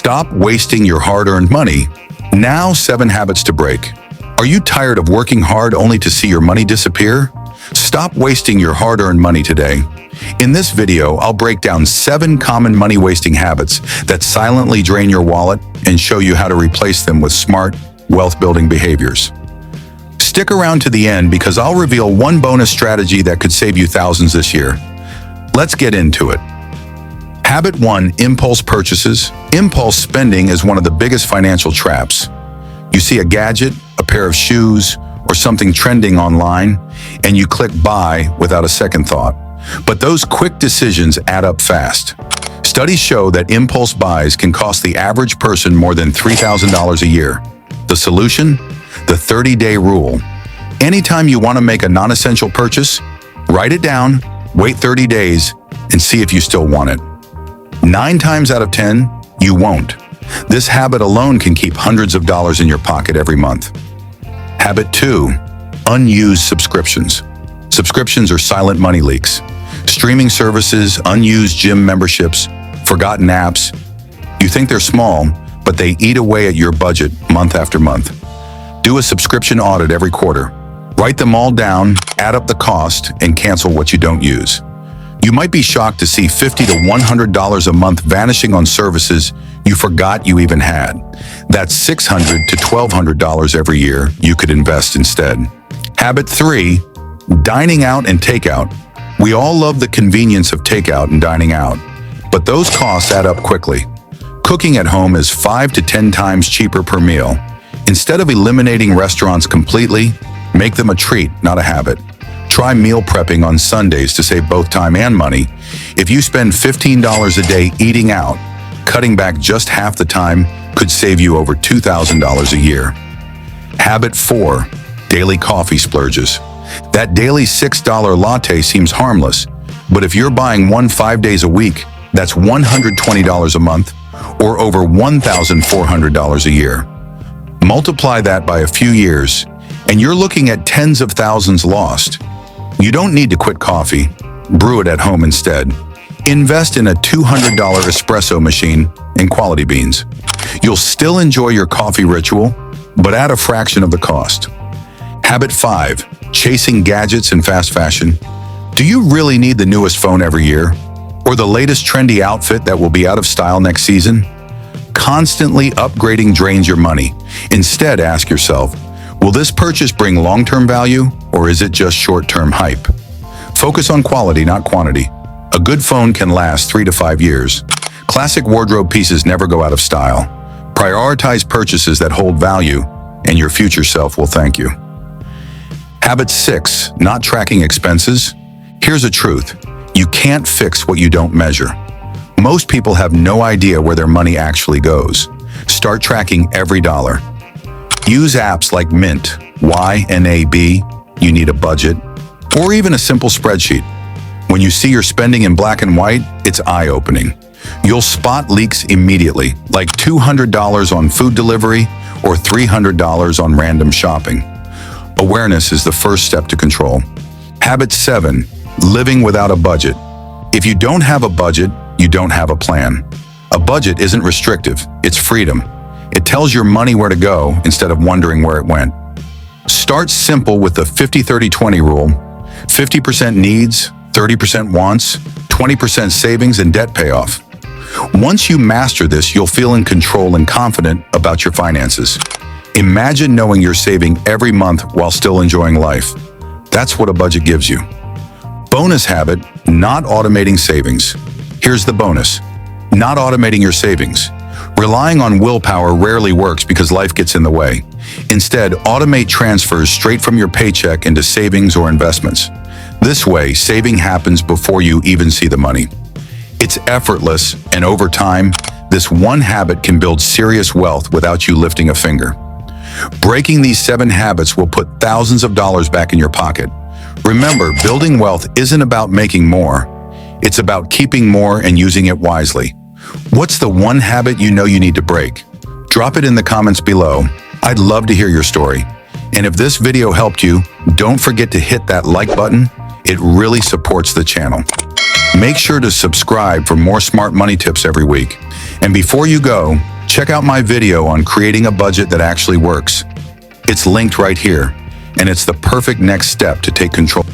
Stop wasting your hard-earned money. Now, 7 habits to break. Are you tired of working hard only to see your money disappear? Stop wasting your hard-earned money today. In this video, I'll break down 7 common money-wasting habits that silently drain your wallet and show you how to replace them with smart, wealth-building behaviors. Stick around to the end because I'll reveal one bonus strategy that could save you thousands this year. Let's get into it. Habit 1: impulse purchases. Impulse spending is one of the biggest financial traps. You see a gadget, a pair of shoes, or something trending online, and you click buy without a second thought. But those quick decisions add up fast. Studies show that impulse buys can cost the average person more than $3,000 a year. The solution? The 30-day rule. Anytime you want to make a non-essential purchase, write it down, wait 30 days, and see if you still want it. 9 times out of 10, you won't. This habit alone can keep hundreds of dollars in your pocket every month. Habit 2: unused subscriptions. Subscriptions are silent money leaks. Streaming services, unused gym memberships, forgotten apps. You think they're small, but they eat away at your budget month after month. Do a subscription audit every quarter. Write them all down, add up the cost, and cancel what you don't use. You might be shocked to see $50 to $100 a month vanishing on services you forgot you even had. That's $600 to $1,200 every year you could invest instead. Habit 3: dining out and takeout. We all love the convenience of takeout and dining out, but those costs add up quickly. Cooking at home is 5 to 10 times cheaper per meal. Instead of eliminating restaurants completely, make them a treat, not a habit. Try meal prepping on Sundays to save both time and money. If you spend $15 a day eating out, cutting back just half the time could save you over $2,000 a year. Habit 4: daily coffee splurges. That daily $6 latte seems harmless, but if you're buying one 5 days a week, that's $120 a month, or over $1,400 a year. Multiply that by a few years, and you're looking at tens of thousands lost. You don't need to quit coffee. Brew it at home instead. Invest in a $200 espresso machine and quality beans. You'll still enjoy your coffee ritual, but at a fraction of the cost. Habit 5: chasing gadgets and fast fashion. Do you really need the newest phone every year? Or the latest trendy outfit that will be out of style next season? Constantly upgrading drains your money. Instead, ask yourself, will this purchase bring long-term value, or is it just short-term hype? Focus on quality, not quantity. A good phone can last 3 to 5 years. Classic wardrobe pieces never go out of style. Prioritize purchases that hold value, and your future self will thank you. Habit 6: not tracking expenses. Here's the truth. You can't fix what you don't measure. Most people have no idea where their money actually goes. Start tracking every dollar. Use apps like Mint, YNAB, you need a budget, or even a simple spreadsheet. When you see your spending in black and white, it's eye-opening. You'll spot leaks immediately, like $200 on food delivery or $300 on random shopping. Awareness is the first step to control. Habit 7: living without a budget. If you don't have a budget, you don't have a plan. A budget isn't restrictive, it's freedom. It tells your money where to go instead of wondering where it went. Start simple with the 50-30-20 rule. 50% needs, 30% wants, 20% savings and debt payoff. Once you master this, you'll feel in control and confident about your finances. Imagine knowing you're saving every month while still enjoying life. That's what a budget gives you. Bonus habit: not automating savings. Here's the bonus: not automating your savings. Relying on willpower rarely works because life gets in the way. Instead, automate transfers straight from your paycheck into savings or investments. This way, saving happens before you even see the money. It's effortless, and over time, this one habit can build serious wealth without you lifting a finger. Breaking these 7 habits will put thousands of dollars back in your pocket. Remember, building wealth isn't about making more. It's about keeping more and using it wisely. What's the one habit you know you need to break? Drop it in the comments below. I'd love to hear your story. And if this video helped you, don't forget to hit that like button. It really supports the channel. Make sure to subscribe for more smart money tips every week. And before you go, Check out my video on creating a budget that actually works. It's linked right here, and it's the perfect next step to take control.